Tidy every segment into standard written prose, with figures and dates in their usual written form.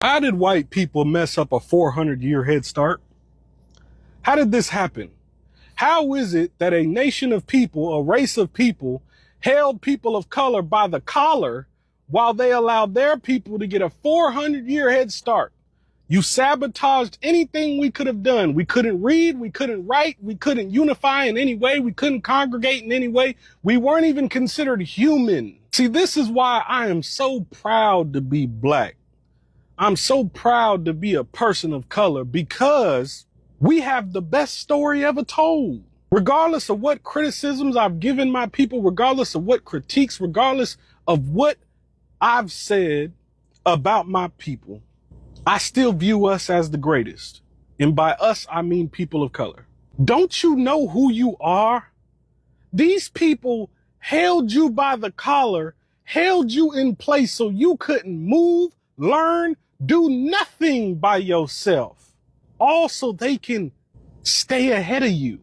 How did white people mess up a 400-year head start? How did this happen? How is it that a nation of people, a race of people, held people of color by the collar while they allowed their people to get a 400-year head start? You sabotaged anything we could have done. We couldn't read, we couldn't write, we couldn't unify in any way, we couldn't congregate in any way. We weren't even considered human. See, this is why I am so proud to be black. I'm so proud to be a person of color because we have the best story ever told. Regardless of what criticisms I've given my people, regardless of what critiques, regardless of what I've said about my people, I still view us as the greatest. And by us, I mean people of color. Don't you know who you are? These people held you by the collar, held you in place so you couldn't move, learn, do nothing by yourself. Also, they can stay ahead of you.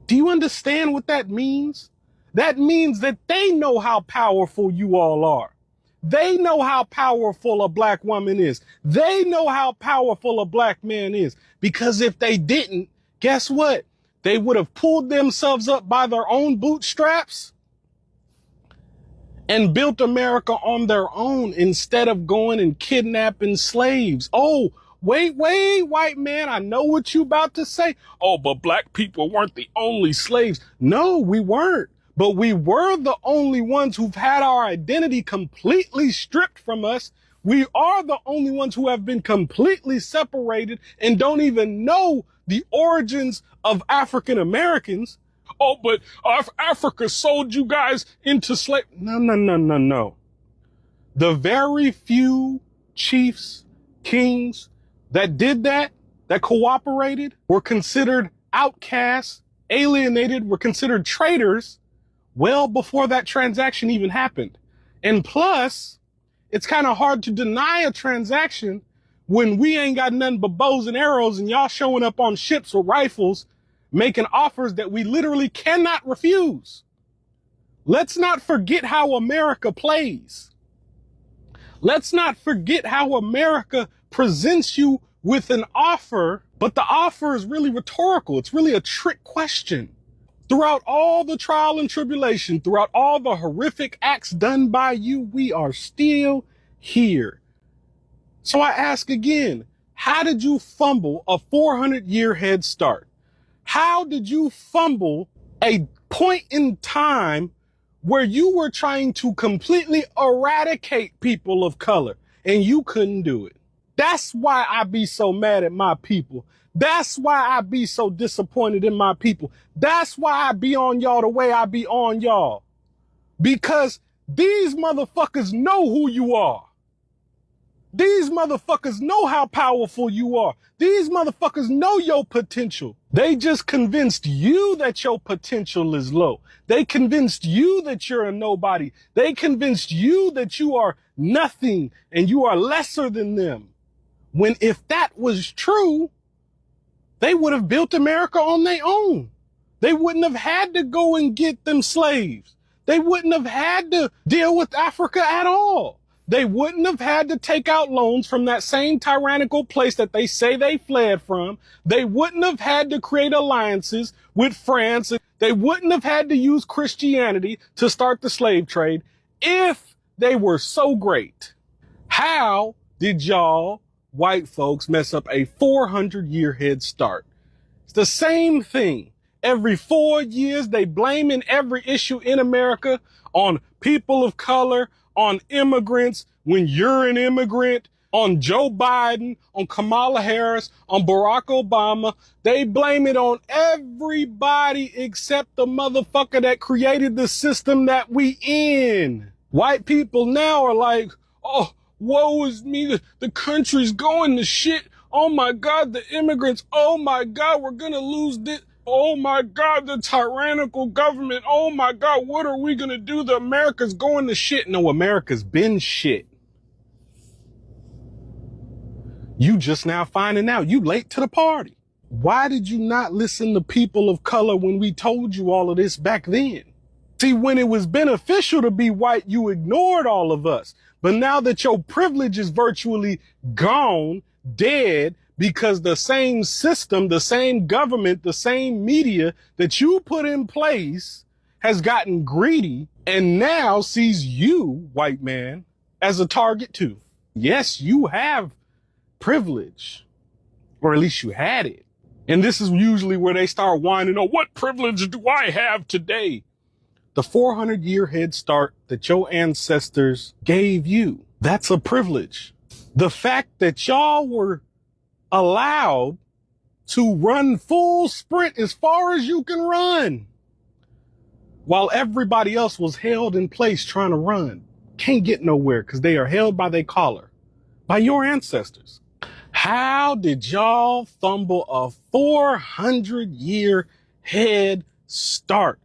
Do you understand what that means? That means that they know how powerful you all are. They know how powerful a black woman is. They know how powerful a black man is. Because if they didn't, guess what? They would have pulled themselves up by their own bootstraps and built America on their own instead of going and kidnapping slaves. Oh, wait, white man, I know what you about to say. Oh, but black people weren't the only slaves. No, we weren't. But we were the only ones who've had our identity completely stripped from us. We are the only ones who have been completely separated and don't even know the origins of African Americans. Oh, but Africa sold you guys into slave. No. The very few chiefs, kings that did that cooperated, were considered outcasts, alienated, were considered traitors well before that transaction even happened. And plus, it's kind of hard to deny a transaction when we ain't got nothing but bows and arrows and y'all showing up on ships with rifles making offers that we literally cannot refuse. Let's not forget how America plays. Let's not forget how America presents you with an offer, but the offer is really rhetorical. It's really a trick question. Throughout all the trial and tribulation, throughout all the horrific acts done by you, we are still here. So I ask again, how did you fumble a 400-year head start? How did you fumble a point in time where you were trying to completely eradicate people of color and you couldn't do it? That's why I be so mad at my people. That's why I be so disappointed in my people. That's why I be on y'all the way I be on y'all. Because these motherfuckers know who you are. These motherfuckers know how powerful you are. These motherfuckers know your potential. They just convinced you that your potential is low. They convinced you that you're a nobody. They convinced you that you are nothing and you are lesser than them. When if that was true, they would have built America on their own. They wouldn't have had to go and get them slaves. They wouldn't have had to deal with Africa at all. They wouldn't have had to take out loans from that same tyrannical place that they say they fled from. They wouldn't have had to create alliances with France. They wouldn't have had to use Christianity to start the slave trade if they were so great. How did y'all white folks mess up a 400-year head start? It's the same thing. Every 4 years, they blaming every issue in America on people of color, on immigrants, when you're an immigrant, on Joe Biden, on Kamala Harris, on Barack Obama. They blame it on everybody except the motherfucker that created the system that we in. White people now are like, oh, woe is me, the country's going to shit. Oh my God, the immigrants. Oh my God, we're gonna lose this. Oh my God, the tyrannical government. Oh my God, what are we gonna do? The America's going to shit. No, America's been shit. You just now finding out. You late to the party. Why did you not listen to people of color when we told you all of this back then? See, when it was beneficial to be white, you ignored all of us. But now that your privilege is virtually gone, dead, because the same system, the same government, the same media that you put in place has gotten greedy and now sees you, white man, as a target too. Yes, you have privilege, or at least you had it. And this is usually where they start whining, oh, what privilege do I have today? The 400-year head start that your ancestors gave you, that's a privilege. The fact that y'all were allowed to run full sprint as far as you can run while everybody else was held in place trying to run, can't get nowhere because they are held by their collar, by your ancestors. How did y'all fumble a 400-year head start?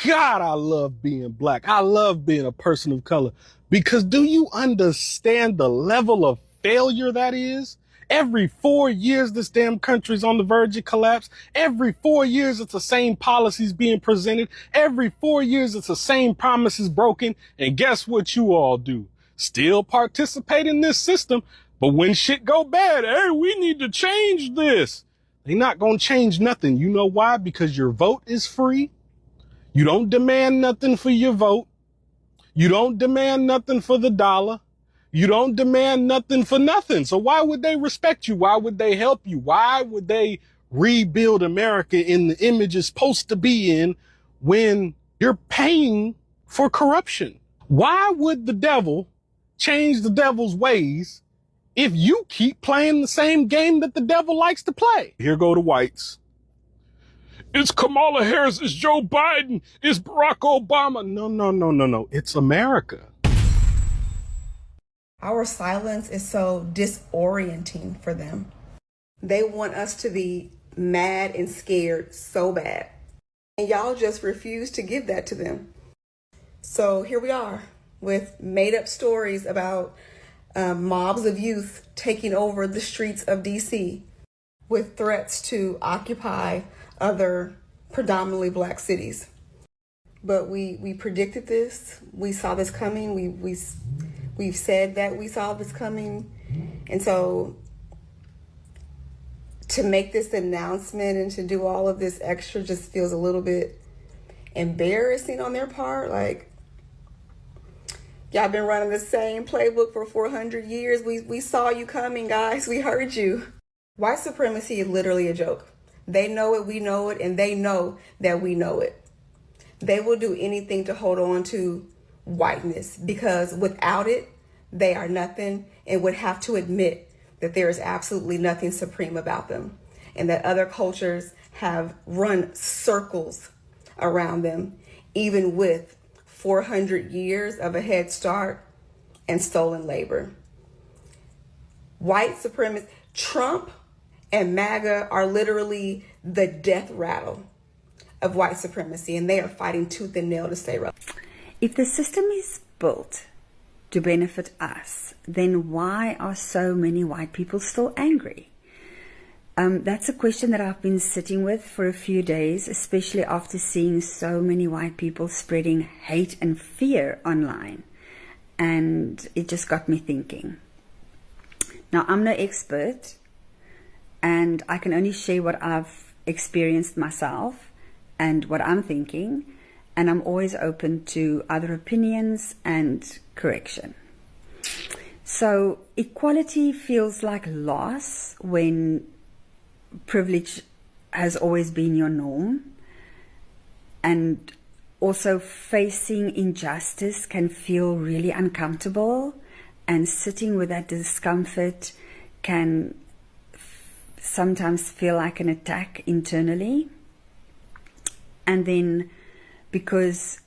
God, I love being black. I love being a person of color, because do you understand the level of failure that is? Every 4 years, this damn country's on the verge of collapse. Every 4 years, it's the same policies being presented. Every 4 years, it's the same promises broken. And guess what you all do? Still participate in this system. But when shit go bad, hey, we need to change this. They're not going to change nothing. You know why? Because your vote is free. You don't demand nothing for your vote. You don't demand nothing for the dollar. You don't demand nothing for nothing. So why would they respect you? Why would they help you? Why would they rebuild America in the image it's supposed to be in when you're paying for corruption? Why would the devil change the devil's ways if you keep playing the same game that the devil likes to play? Here go the whites. It's Kamala Harris, it's Joe Biden, it's Barack Obama. No. It's America. Our silence is so disorienting for them. They want us to be mad and scared so bad. And y'all just refuse to give that to them. So here we are with made up stories about mobs of youth taking over the streets of DC with threats to occupy other predominantly black cities. But we predicted this. We saw this coming. We've said that we saw this coming. And so to make this announcement and to do all of this extra just feels a little bit embarrassing on their part. Like, y'all been running the same playbook for 400 years. We saw you coming, guys. We heard you. White supremacy is literally a joke. They know it, we know it, and they know that we know it. They will do anything to hold on to whiteness, because without it, they are nothing, and would have to admit that there is absolutely nothing supreme about them, and that other cultures have run circles around them, even with 400 years of a head start and stolen labor. White supremacy, Trump and MAGA are literally the death rattle of white supremacy, and they are fighting tooth and nail to stay relevant. If the system is built to benefit us, then why are so many white people still angry? That's a question that I've been sitting with for a few days, especially after seeing so many white people spreading hate and fear online. And it just got me thinking. Now, I'm no expert, and I can only share what I've experienced myself and what I'm thinking, and I'm always open to other opinions and correction. So equality feels like loss when privilege has always been your norm, and also facing injustice can feel really uncomfortable, and sitting with that discomfort can sometimes feel like an attack internally. And then because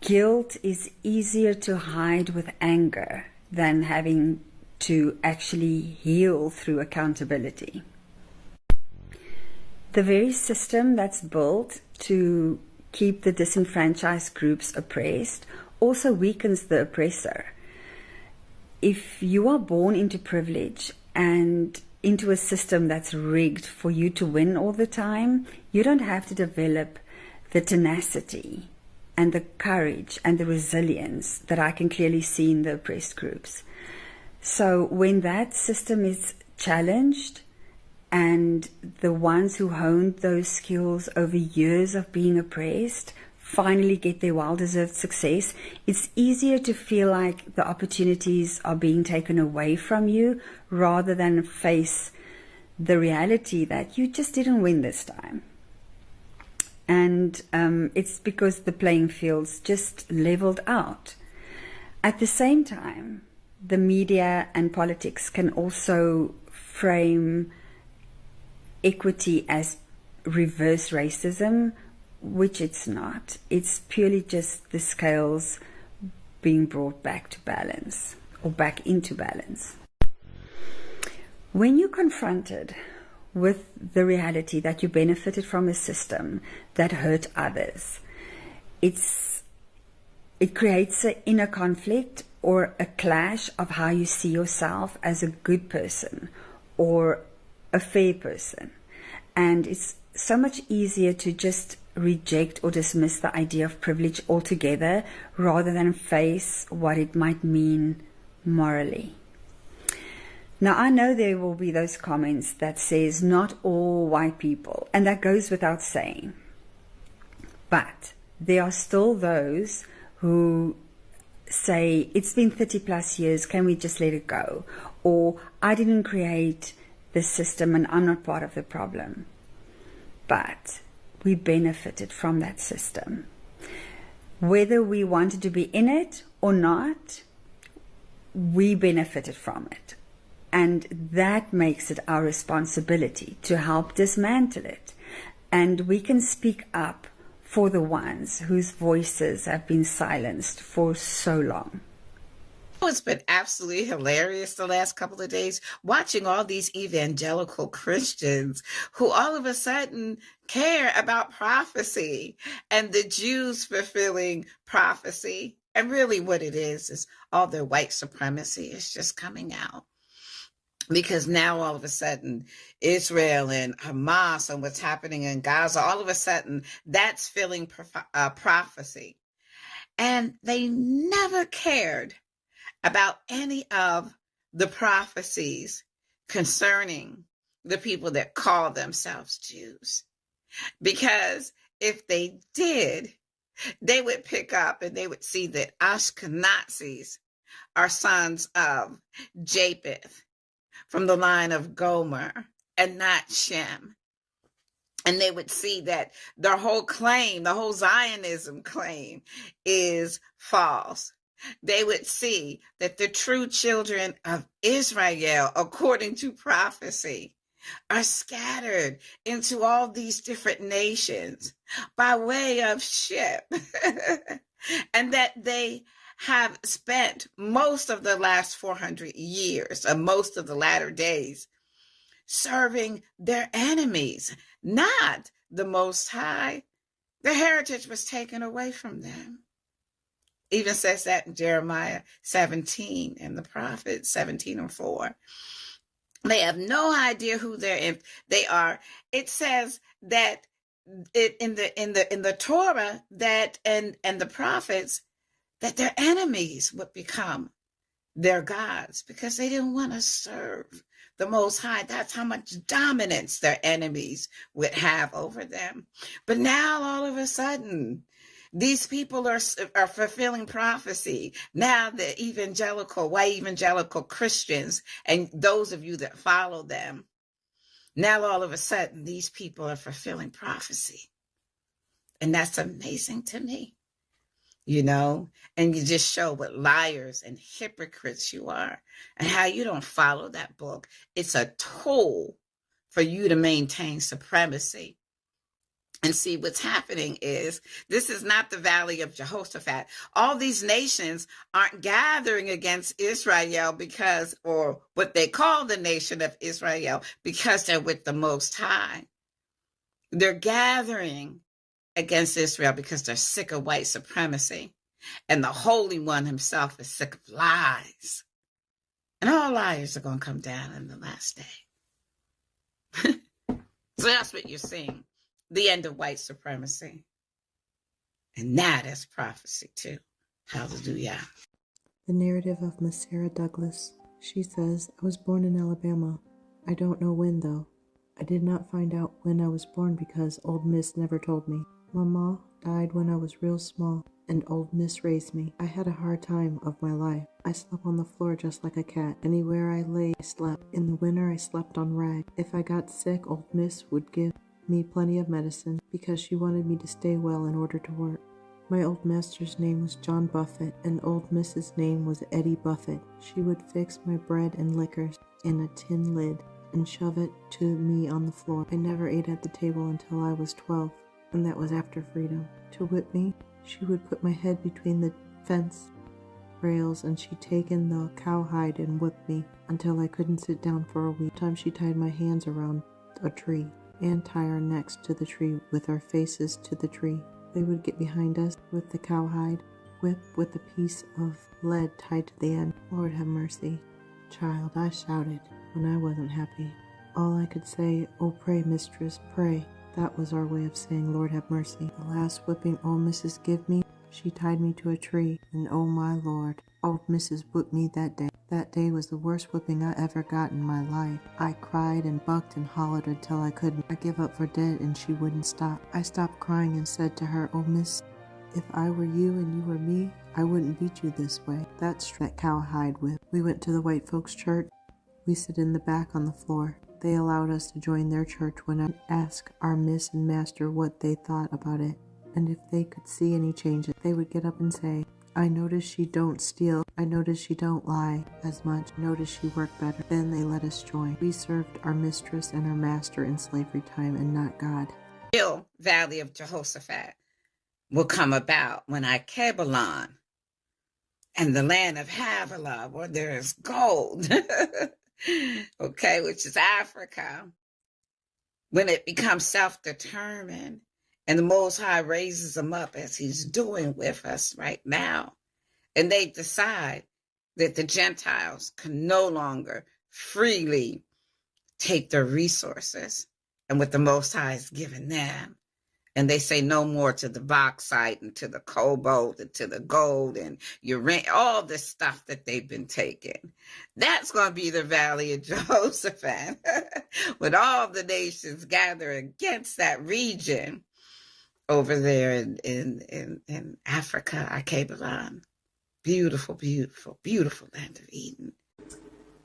guilt is easier to hide with anger than having to actually heal through accountability. The very system that's built to keep the disenfranchised groups oppressed also weakens the oppressor. If you are born into privilege and into a system that's rigged for you to win all the time, you don't have to develop the tenacity and the courage and the resilience that I can clearly see in the oppressed groups. So when that system is challenged, and the ones who honed those skills over years of being oppressed finally get their well-deserved success, it's easier to feel like the opportunities are being taken away from you rather than face the reality that you just didn't win this time. And it's because the playing field's just leveled out. At the same time, the media and politics can also frame equity as reverse racism, which it's not. It's purely just the scales being brought back to balance, or back into balance. When you're confronted with the reality that you benefited from a system that hurt others, it creates an inner conflict or a clash of how you see yourself as a good person or a fair person. And it's so much easier to just reject or dismiss the idea of privilege altogether rather than face what it might mean morally. Now, I know there will be those comments that says not all white people, and that goes without saying. But there are still those who say, it's been 30 plus years, can we just let it go? Or, I didn't create the system and I'm not part of the problem. But we benefited from that system. Whether we wanted to be in it or not, we benefited from it. And that makes it our responsibility to help dismantle it. And we can speak up for the ones whose voices have been silenced for so long. It's been absolutely hilarious the last couple of days watching all these evangelical Christians who all of a sudden care about prophecy and the Jews fulfilling prophecy. And really what it is all their white supremacy is just coming out. Because now all of a sudden, Israel and Hamas and what's happening in Gaza, all of a sudden, that's filling prophecy. And they never cared about any of the prophecies concerning the people that call themselves Jews. Because if they did, they would pick up and they would see that Ashkenazis are sons of Japheth from the line of Gomer and not Shem. And they would see that their whole claim, the whole Zionism claim is false. They would see that the true children of Israel, according to prophecy, are scattered into all these different nations by way of ship. And that they have spent most of the last 400 years, or most of the latter days, serving their enemies, not the Most High. Their heritage was taken away from them. Even says that in Jeremiah 17 and the prophets 17:4. They have no idea who they are. It says that in the Torah that and the prophets that their enemies would become their gods because they didn't want to serve the Most High. That's how much dominance their enemies would have over them. But now all of a sudden, these people are fulfilling prophecy. Now the white evangelical Christians and those of you that follow them, now all of a sudden these people are fulfilling prophecy. And that's amazing to me, and you just show what liars and hypocrites you are and how you don't follow that book. It's a tool for you to maintain supremacy. And see, what's happening is this is not the Valley of Jehoshaphat. All these nations aren't gathering against Israel or what they call the nation of Israel, because they're with the Most High. They're gathering against Israel because they're sick of white supremacy. And the Holy One himself is sick of lies. And all liars are going to come down in the last day. So that's what you're seeing. The end of white supremacy. And that is prophecy too. Hallelujah. The narrative of Miss Sarah Douglas. She says, I was born in Alabama. I don't know when though. I did not find out when I was born because Old Miss never told me. Mama died when I was real small, and Old Miss raised me. I had a hard time of my life. I slept on the floor just like a cat. Anywhere I lay, I slept. In the winter, I slept on rags. If I got sick, Old Miss would give me plenty of medicine because she wanted me to stay well in order to work. My old master's name was John Buffett, and Old Miss's name was Eddie Buffett. She would fix my bread and liquors in a tin lid and shove it to me on the floor. I never ate at the table until I was 12, and that was after freedom. To whip me, she would put my head between the fence rails, and she'd taken the cowhide and whipped me until I couldn't sit down for a week. Sometimes she tied my hands around a tree and tie our necks to the tree with our faces to the tree. They would get behind us with the cowhide whip with a piece of lead tied to the end. Lord have mercy. Child, I shouted when I wasn't happy. All I could say, oh pray, mistress, pray. That was our way of saying Lord have mercy. The last whipping old Mrs. give me, she tied me to a tree, and oh my Lord, old Mrs. whipped me that day. That day was the worst whipping I ever got in my life. I cried and bucked and hollered until I couldn't. I gave up for dead and she wouldn't stop. I stopped crying and said to her, oh miss, if I were you and you were me, I wouldn't beat you this way. That's that cowhide whip. We went to the white folks' church. We sit in the back on the floor. They allowed us to join their church when I asked our miss and master what they thought about it, and if they could see any changes. They would get up and say, I notice she don't steal. I notice she don't lie as much. I notice she worked better. Then they let us join. We served our mistress and our master in slavery time and not God. Real Valley of Jehoshaphat will come about when Ikebalon and the land of Havilah, where there is gold, okay, which is Africa, when it becomes self-determined and the Most High raises them up as he's doing with us right now, and they decide that the Gentiles can no longer freely take their resources and what the Most High has given them. And they say no more to the bauxite and to the cobalt and to the gold and uranium, all this stuff that they've been taking. That's going to be the Valley of Jehoshaphat when all the nations gather against that region over there in Africa, Ikebalon. Beautiful, beautiful, beautiful land of Eden.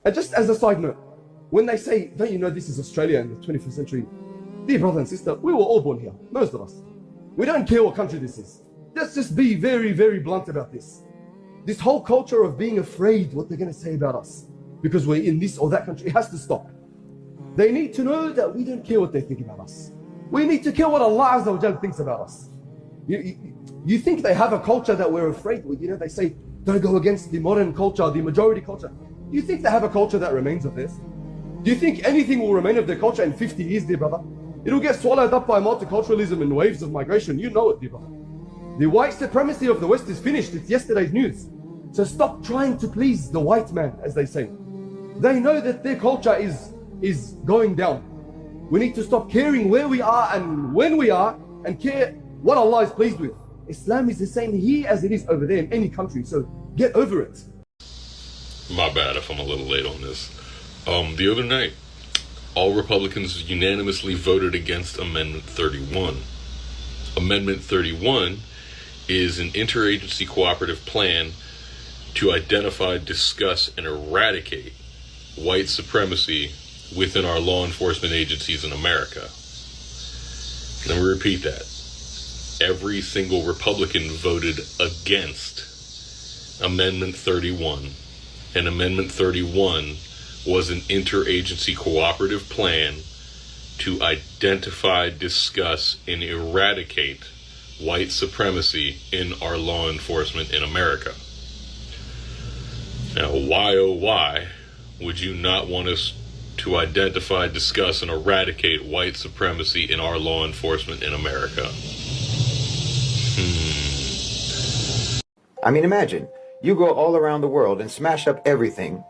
And just as a side note, when they say, don't you know this is Australia in the 21st century? Dear brother and sister, we were all born here, most of us. We don't care what country this is. Let's just be very, very blunt about this. This whole culture of being afraid what they're going to say about us because we're in this or that country, it has to stop. They need to know that we don't care what they think about us. We need to care what Allah Azza wa Jal thinks about us. You think they have a culture that we're afraid with? You know, they say, don't go against the modern culture, the majority culture. Do you think they have a culture that remains of theirs? Do you think anything will remain of their culture in 50 years, dear brother? It'll get swallowed up by multiculturalism and waves of migration. You know it, dear brother. The white supremacy of the West is finished. It's yesterday's news. So stop trying to please the white man, as they say. They know that their culture is going down. We need to stop caring where we are and when we are and care what Allah is pleased with. Islam is the same here as it is over there in any country. So get over it. My bad if I'm a little late on this. The other night, all Republicans unanimously voted against Amendment 31. Amendment 31 is an interagency cooperative plan to identify, discuss, and eradicate white supremacy within our law enforcement agencies in America. Let me repeat that. Every single Republican voted against Amendment 31. And Amendment 31 was an interagency cooperative plan to identify, discuss, and eradicate white supremacy in our law enforcement in America. Now, why, oh why, would you not want us to identify, discuss, and eradicate white supremacy in our law enforcement in America? I mean, imagine, you go all around the world and smash up everything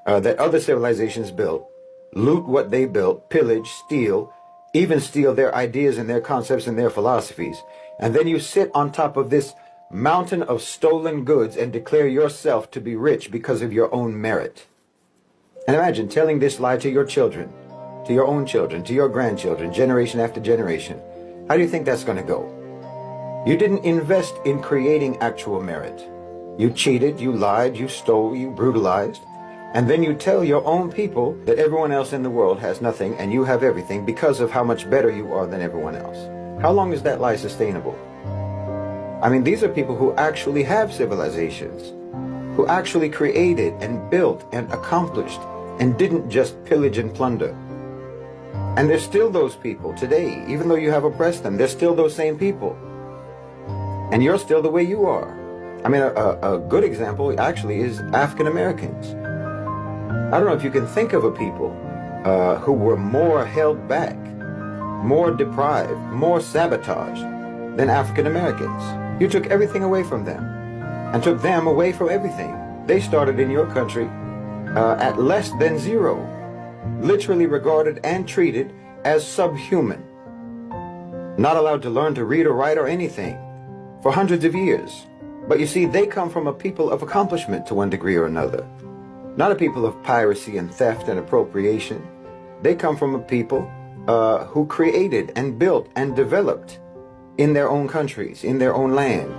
that other civilizations built, loot what they built, pillage, steal, even steal their ideas and their concepts and their philosophies. And then you sit on top of this mountain of stolen goods and declare yourself to be rich because of your own merit. And imagine telling this lie to your children, to your own children, to your grandchildren, generation after generation. How do you think that's going to go? You didn't invest in creating actual merit. You cheated, you lied, you stole, you brutalized. And then you tell your own people that everyone else in the world has nothing and you have everything because of how much better you are than everyone else. How long is that lie sustainable? I mean, these are people who actually have civilizations, who actually created and built and accomplished and didn't just pillage and plunder. And there's still those people today, even though you have oppressed them, there's still those same people. And you're still the way you are. I mean, a good example actually is African Americans. I don't know if you can think of a people who were more held back, more deprived, more sabotaged than African Americans. You took everything away from them and took them away from everything. They started in your country at less than zero, literally regarded and treated as subhuman, not allowed to learn to read or write or anything for hundreds of years. But you see, they come from a people of accomplishment to one degree or another, not a people of piracy and theft and appropriation. They come from a people who created and built and developed in their own countries, in their own land.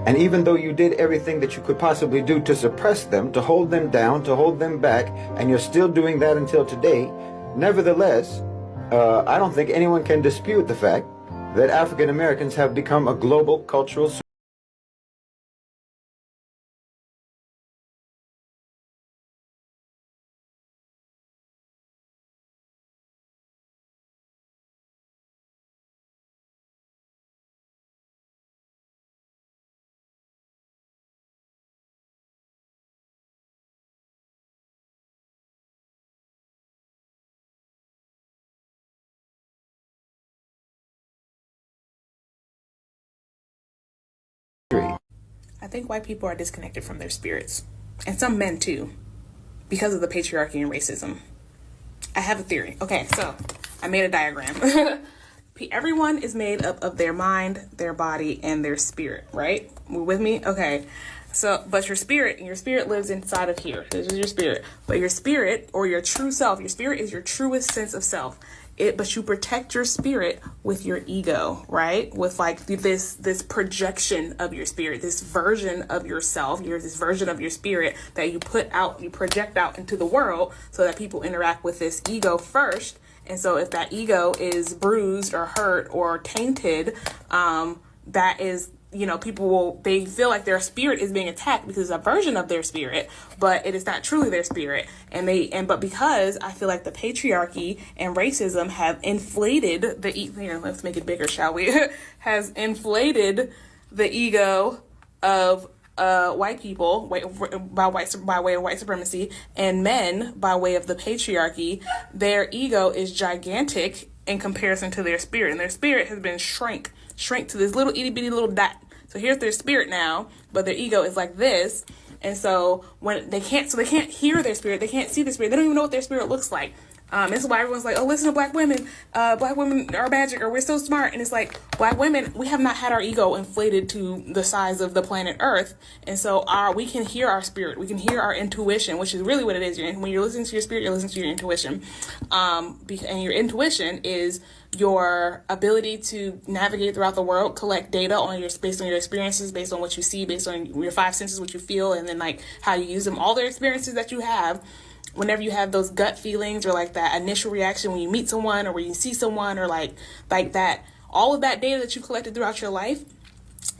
And even though you did everything that you could possibly do to suppress them, to hold them down, to hold them back, and you're still doing that until today, nevertheless, I don't think anyone can dispute the fact that African Americans have become a global cultural I think white people are disconnected from their spirits, and some men too, because of the patriarchy and racism. I have a theory. Okay, so I made a diagram. Everyone is made up of their mind, their body, and their spirit, right? You with me? Okay. So, but your spirit lives inside of here. This is your spirit. But your spirit, or your true self, your spirit is your truest sense of self. But you protect your spirit with your ego, right? With like this projection of your spirit, this version of yourself, this version of your spirit that you put out, you project out into the world so that people interact with this ego first. And so if that ego is bruised or hurt or tainted, that is, they feel like their spirit is being attacked because it's a version of their spirit, but it is not truly their spirit. But because I feel like the patriarchy and racism have inflated let's make it bigger, shall we? Has inflated the ego of white people by way of white supremacy, and men by way of the patriarchy. Their ego is gigantic in comparison to their spirit, and their spirit has been shrink to this little itty bitty little dot. So here's their spirit now, but their ego is like this. And so when they can't hear their spirit, they can't see their spirit, they don't even know what their spirit looks like. This is why everyone's like, oh, listen to black women are magic, or we're so smart. And it's like, black women, we have not had our ego inflated to the size of the planet Earth. And so we can hear our spirit, we can hear our intuition, which is really what it is. When you're listening to your spirit, you're listening to your intuition. And your intuition is your ability to navigate throughout the world, collect data based on your experiences, based on what you see, based on your five senses, what you feel, and then like how you use them, all the experiences that you have. Whenever you have those gut feelings or like that initial reaction when you meet someone or when you see someone or like that, all of that data that you collected throughout your life,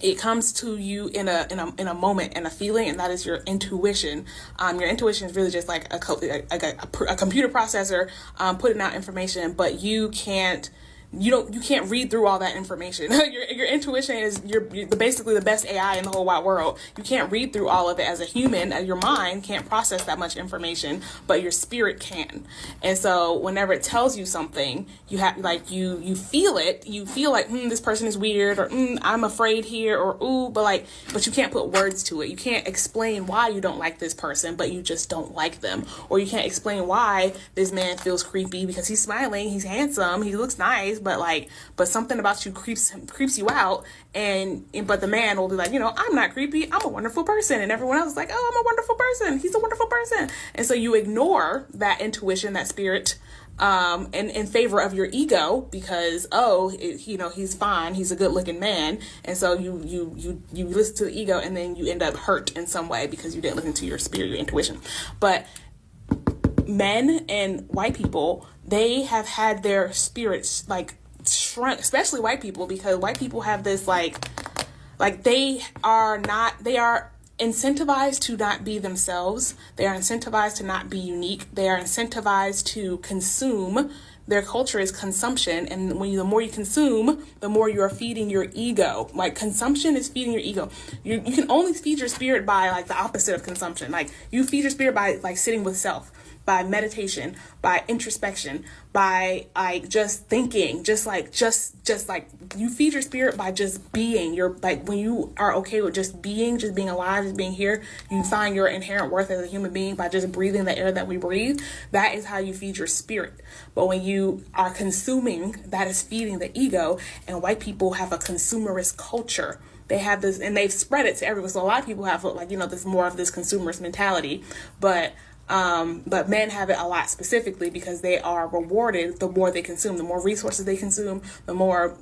it comes to you in a moment and a feeling, and that is your intuition. Your intuition is really just like a computer processor putting out information, but you can't read through all that information. Your intuition is basically the best AI in the whole wide world. You can't read through all of it as a human. Your mind can't process that much information, but your spirit can. And so whenever it tells you something, you have you feel it. You feel like this person is weird, or I'm afraid here, or ooh, but you can't put words to it. You can't explain why you don't like this person, but you just don't like them. Or you can't explain why this man feels creepy because he's smiling, he's handsome, he looks nice, but something about you creeps you out, but the man will be like, I'm not creepy, I'm a wonderful person, and everyone else is like, oh, I'm a wonderful person, he's a wonderful person. And so you ignore that intuition, that spirit, in favor of your ego, because he's fine, he's a good looking man, and so you listen to the ego, and then you end up hurt in some way because you didn't listen to your spirit, your intuition. But men and white people, they have had their spirits like shrunk, especially white people, because white people have this like they are incentivized to not be themselves. They are incentivized to not be unique. They are incentivized to consume. Their culture is consumption, and the more you consume, the more you are feeding your ego. Like, consumption is feeding your ego. You can only feed your spirit by like the opposite of consumption. Like, you feed your spirit by like sitting with self, by meditation, by introspection, by like just thinking, just like you feed your spirit by just being. You're like, when you are okay with just being alive, just being here, you find your inherent worth as a human being by just breathing the air that we breathe. That is how you feed your spirit. But when you are consuming, that is feeding the ego. And white people have a consumerist culture. They have this, and they've spread it to everyone. So a lot of people have this more of this consumerist mentality, but men have it a lot specifically because they are rewarded the more they consume. The more resources they consume, the more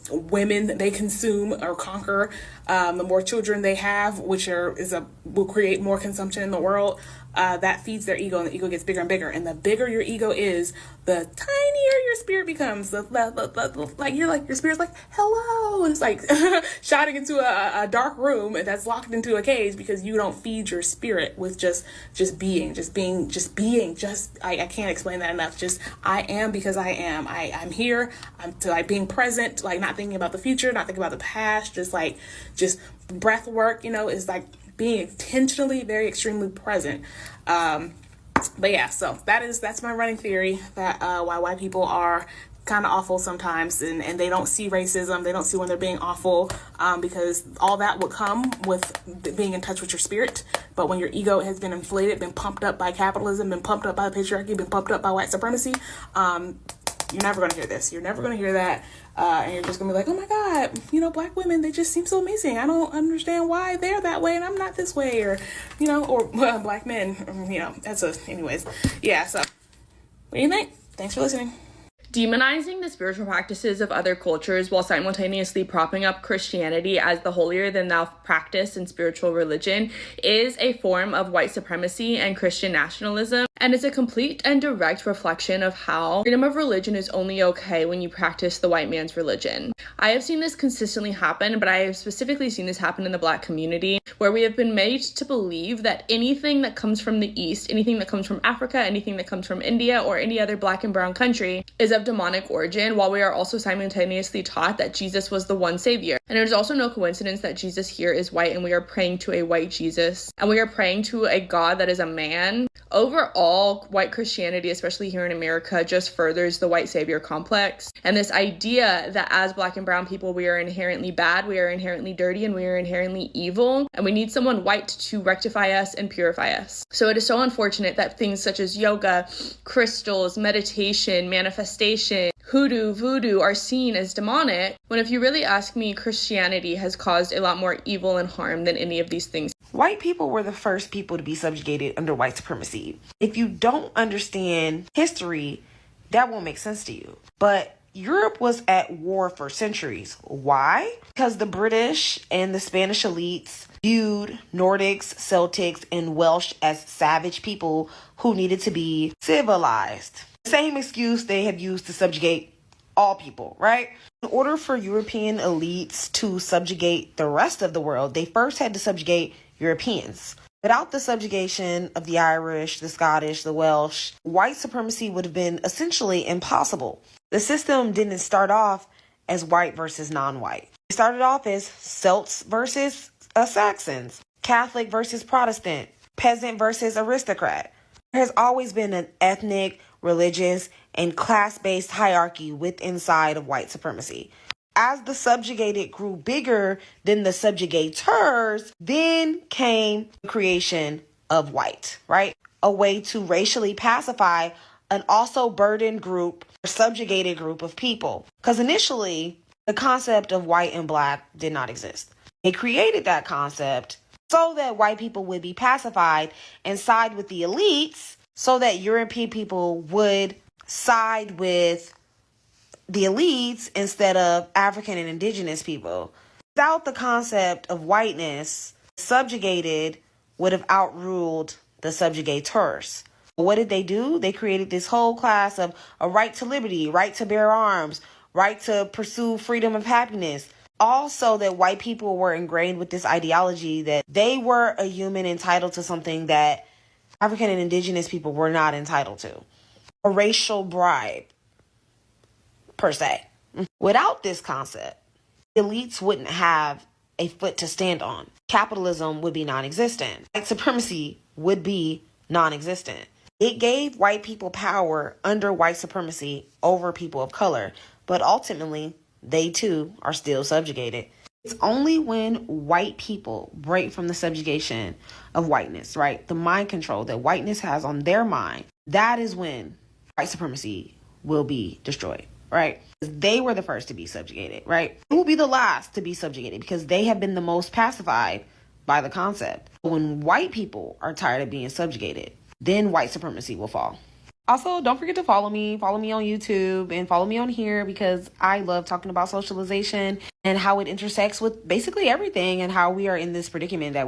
women they consume or conquer, the more children they have, which will create more consumption in the world. That feeds their ego, and the ego gets bigger and bigger. And the bigger your ego is, the tinier your spirit becomes. Your spirit's like, hello, and it's like shouting into a dark room that's locked into a cage because you don't feed your spirit with just being. I can't explain that enough. Just, I am because I am. I'm here. I'm to like being present, like not thinking about the future, not thinking about the past. Just breath work. Is like being intentionally very extremely present. But yeah, so that's my running theory, that why white people are kind of awful sometimes, and they don't see racism, they don't see when they're being awful, because all that would come with being in touch with your spirit. But when your ego has been inflated, been pumped up by capitalism, been pumped up by the patriarchy, been pumped up by white supremacy, you're never going to hear this. You're never going to hear that. And you're just going to be like, oh my God, black women, they just seem so amazing. I don't understand why they're that way and I'm not this way. Or black men, anyways. Yeah, so what do you think? Thanks for listening. Demonizing the spiritual practices of other cultures while simultaneously propping up Christianity as the holier-than-thou practice in spiritual religion is a form of white supremacy and Christian nationalism, and it's a complete and direct reflection of how freedom of religion is only okay when you practice the white man's religion. I have seen this consistently happen, but I have specifically seen this happen in the Black community, where we have been made to believe that anything that comes from the East, anything that comes from Africa, anything that comes from India or any other Black and brown country is of demonic origin, while we are also simultaneously taught that Jesus was the one savior. And it is also no coincidence that Jesus here is white, and we are praying to a white Jesus, and we are praying to a God that is a man. Overall, white Christianity, especially here in America, just furthers the white savior complex, and this idea that as Black and brown people, we are inherently bad, we are inherently dirty, and we are inherently evil, and we need someone white to rectify us and purify us. So it is so unfortunate that things such as yoga, crystals, meditation, manifestation, hoodoo, voodoo are seen as demonic, when if you really ask me, Christianity has caused a lot more evil and harm than any of these things. White people were the first people to be subjugated under white supremacy. If you don't understand history, that won't make sense to you. But Europe was at war for centuries. Why? Because the British and the Spanish elites viewed Nordics, Celtics, and Welsh as savage people who needed to be civilized. Same excuse they have used to subjugate all people, right? In order for European elites to subjugate the rest of the world, they first had to subjugate Europeans. Without the subjugation of the Irish, the Scottish, the Welsh, white supremacy would have been essentially impossible. The system didn't start off as white versus non-white. It started off as Celts versus Saxons, Catholic versus Protestant, peasant versus aristocrat. There has always been an ethnic, religious, and class-based hierarchy inside of white supremacy. As the subjugated grew bigger than the subjugators, then came the creation of white, right? A way to racially pacify an also burdened group or subjugated group of people. Because initially, the concept of white and black did not exist. They created that concept so that white people would be pacified and side with the elites, so that European people would side with the elites instead of African and indigenous people. Without the concept of whiteness, subjugated would have outruled the subjugators. What did they do? They created this whole class of a right to liberty, right to bear arms, right to pursue freedom of happiness. Also, that white people were ingrained with this ideology that they were a human entitled to something that African and indigenous people were not entitled to. A racial bribe, per se. Without this concept, elites wouldn't have a foot to stand on. Capitalism would be non-existent. White supremacy would be non-existent. It gave white people power under white supremacy over people of color, but ultimately, they too are still subjugated. It's only when white people break from the subjugation of whiteness, right? The mind control that whiteness has on their mind, that is when white supremacy will be destroyed, right? They were the first to be subjugated, right? They will be the last to be subjugated because they have been the most pacified by the concept. When white people are tired of being subjugated, then white supremacy will fall. Also, don't forget to follow me on YouTube and follow me on here because I love talking about socialization and how it intersects with basically everything and how we are in this predicament that we